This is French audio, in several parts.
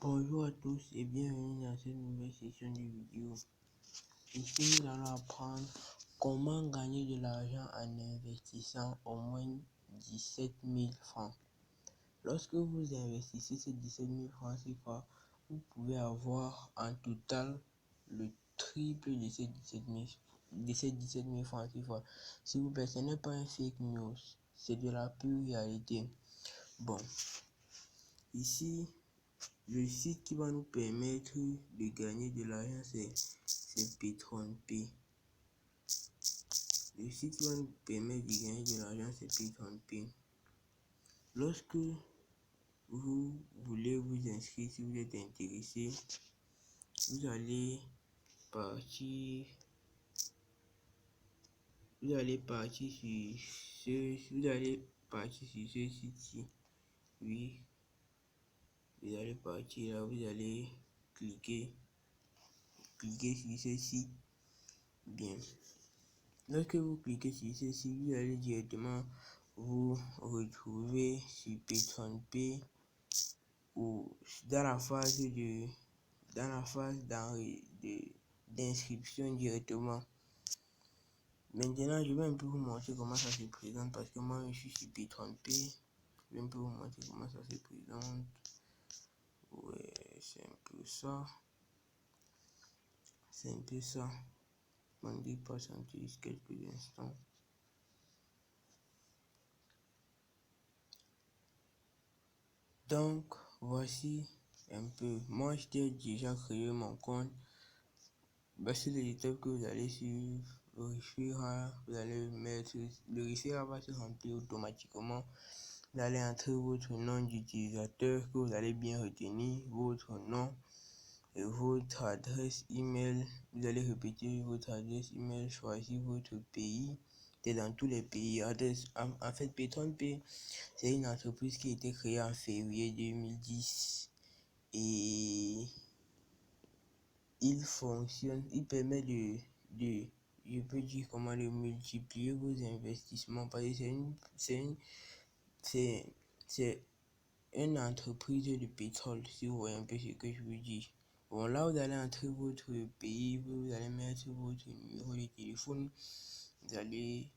Bonjour à tous et bienvenue dans cette nouvelle session de vidéo. Ici, nous allons apprendre comment gagner de l'argent en investissant au moins 17 000 francs. Lorsque vous investissez ces 17 000 francs CFA, vous pouvez avoir en total le triple de ces 17 000 francs CFA. S'il vous plaît, ce n'est pas un fake news, c'est de la pure réalité. Bon, ici, le site qui va nous permettre de gagner de l'argent, c'est PatreonPay. Le site qui va nous permettre de gagner de l'argent, c'est PatreonPay. Lorsque vous voulez vous inscrire, si vous êtes intéressé, vous allez partir sur ce site-ci. Oui, vous allez partir là, vous allez cliquer sur ce site. Bien. Lorsque vous cliquez sur ceci, vous allez directement vous retrouver sur PatreonPay ou dans la phase d'inscription directement. Maintenant, je vais un peu vous montrer comment ça se présente parce que moi je suis sur PatreonPay. Je vais un peu vous montrer comment ça se présente. Ouais, c'est un peu ça. On dit patienter quelques instants. Donc voici un peu. Moi j'étais déjà créé mon compte. Voici les étapes que vous allez suivre. Le referral, vous allez mettre le referral va se remplir automatiquement. Vous allez entrer votre nom d'utilisateur que vous allez bien retenir, votre nom et votre adresse email. Vous allez répéter votre adresse email, choisir votre pays. C'est dans tous les pays. En fait, PatreonPay, c'est une entreprise qui a été créée en février 2010 et il fonctionne, il permet je peux dire comment de multiplier vos investissements parce que c'est une entreprise de pétrole, si vous voyez un peu ce que je veux dire. Bon, là vous allez entrer votre pays, vous allez mettre votre numéro de téléphone, vous allez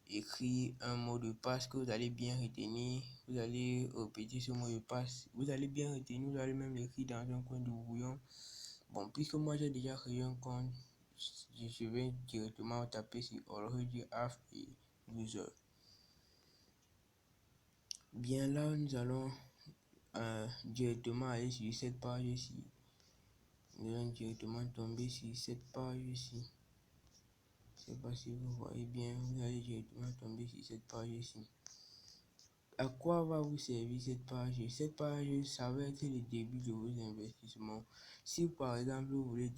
écrire un mot de passe que vous allez bien retenir, vous allez répéter ce mot de passe, vous allez bien retenir, vous allez même l'écrire dans un coin de brouillon. Bon, puisque moi j'ai déjà créé un compte, je vais directement taper sur already have a user. Bien, là nous allons directement aller sur cette page ici. Nous allons directement tomber sur cette page ici. Je sais pas si vous voyez bien, vous allez directement tomber sur cette page ici. À quoi va vous servir cette page? Cette page, ça va être le début de vos investissements. Si par exemple vous voulez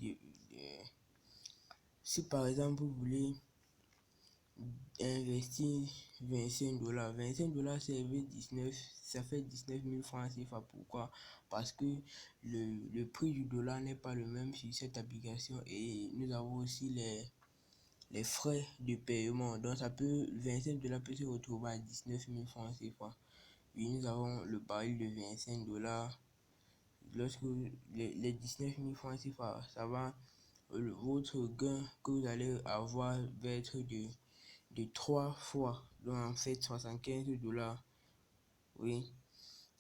investir $25, ça fait 19 000 francs CFA. Pourquoi? Parce que le prix du dollar n'est pas le même sur cette application et nous avons aussi les frais de paiement. Donc ça peut, $25 peut se retrouver à 19 000 francs CFA. Puis nous avons le baril de $25. Lorsque les 19 000 francs CFA, ça va, votre gain que vous allez avoir va être de 3 fois, donc en fait $75. Oui.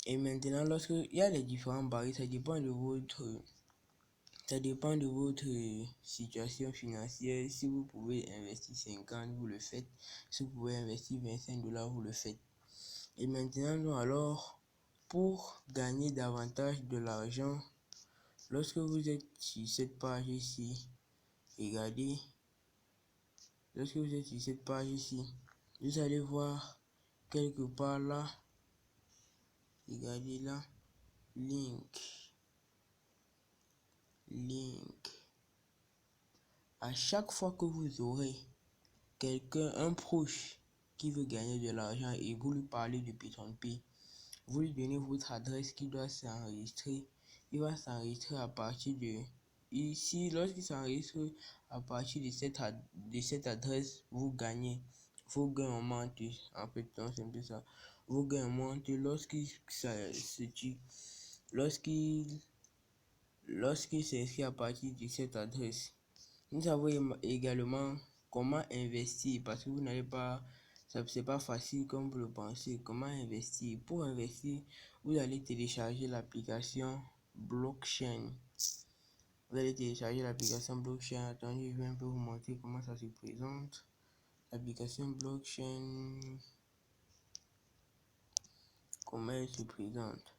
Et maintenant, lorsque il y a les différents barils, ça dépend de votre situation financière. Si vous pouvez investir 50, vous le faites. Si vous pouvez investir $25, vous le faites. Et maintenant, alors, pour gagner davantage de l'argent, lorsque vous êtes sur cette page ici, regardez, lorsque vous êtes sur cette page ici, vous allez voir quelque part là, regardez là, link. À chaque fois que vous aurez un proche qui veut gagner de l'argent et vous lui parlez de PatreonPay, vous lui donnez votre adresse qui doit s'enregistrer. Il va s'enregistrer à partir de ici. Lorsqu'il s'enregistre à partir de cette adresse, vous gagnez. Vos gains augmentent. En fait, c'est un peu ça. Vos gains augmentent lorsqu'il lorsqu'il s'inscrit à partir de cette adresse. Nous avons également comment investir, parce que vous n'allez pas, c'est pas facile comme vous le pensez. Comment investir? Pour investir, vous allez télécharger l'application blockchain. Vous allez télécharger l'application blockchain. Attendez, je vais un peu vous montrer comment ça se présente. L'application blockchain, comment elle se présente.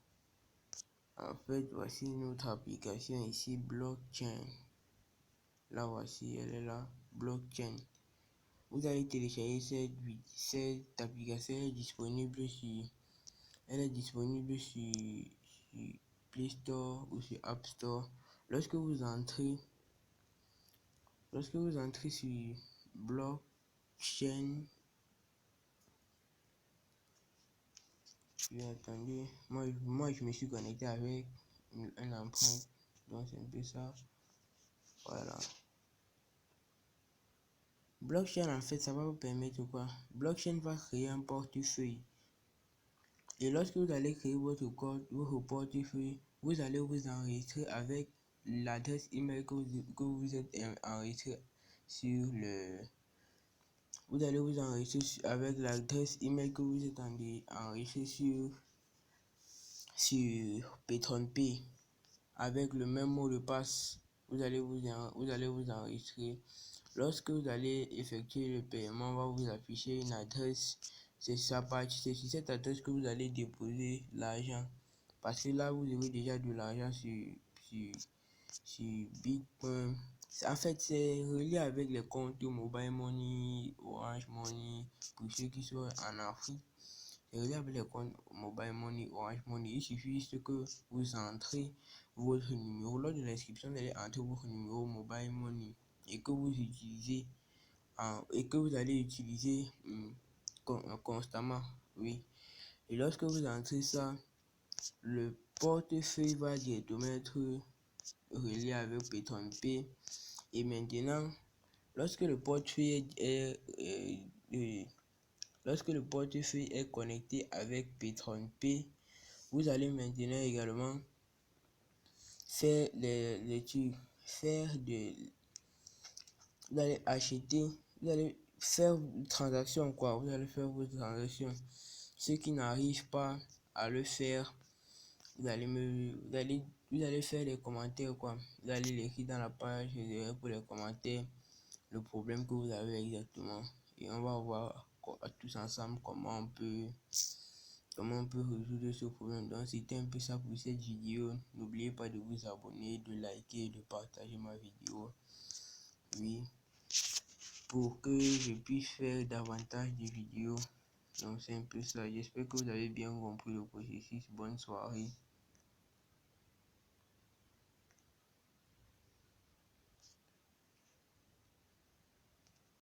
En fait, voici notre application ici, blockchain. Là, voici, elle est là, blockchain. Vous allez télécharger cette application. Elle est disponible sur Play Store ou sur App Store. Lorsque vous entrez sur blockchain, attendez, moi je me suis connecté avec un empreinte, donc c'est un peu ça. Voilà. Blockchain, en fait, ça va vous permettre quoi? Blockchain va créer un portefeuille. Et lorsque vous allez créer votre portefeuille, vous allez vous enregistrer avec l'adresse email que vous êtes enregistré sur le. Vous allez vous enregistrer avec l'adresse email que vous êtes enregistré sur PatronPay avec le même mot de passe. Vous allez vous enregistrer. Lorsque vous allez effectuer le paiement, on va vous afficher une adresse. C'est sur cette adresse que vous allez déposer l'argent. Parce que là, vous avez déjà de l'argent sur Bitcoin. En fait, c'est relié avec les comptes Mobile Money, Orange Money, pour ceux qui sont en Afrique. C'est relié avec les comptes Mobile Money, Orange Money. Il suffit juste que vous entrez votre numéro. Lors de l'inscription, vous allez entrer votre numéro Mobile Money et que vous utilisez et que vous allez utiliser constamment. Oui. Et lorsque vous entrez ça, le portefeuille va directement être relié avec PatronPay. Et maintenant, lorsque le portefeuille est connecté avec PatronPay, vous allez maintenant également faire vous allez acheter, vous allez faire une transaction quoi, vous allez faire vos transactions. Ceux qui n'arrivent pas à le faire, vous allez faire les commentaires quoi, vous allez l'écrire dans la page pour les commentaires le problème que vous avez exactement, et on va voir tous ensemble comment on peut résoudre ce problème. Donc c'était un peu ça pour cette vidéo. N'oubliez pas de vous abonner, de liker et de partager ma vidéo. Oui, pour que je puisse faire davantage de vidéos. Donc c'est un peu ça. J'espère que vous avez bien compris le processus. Bonne soirée.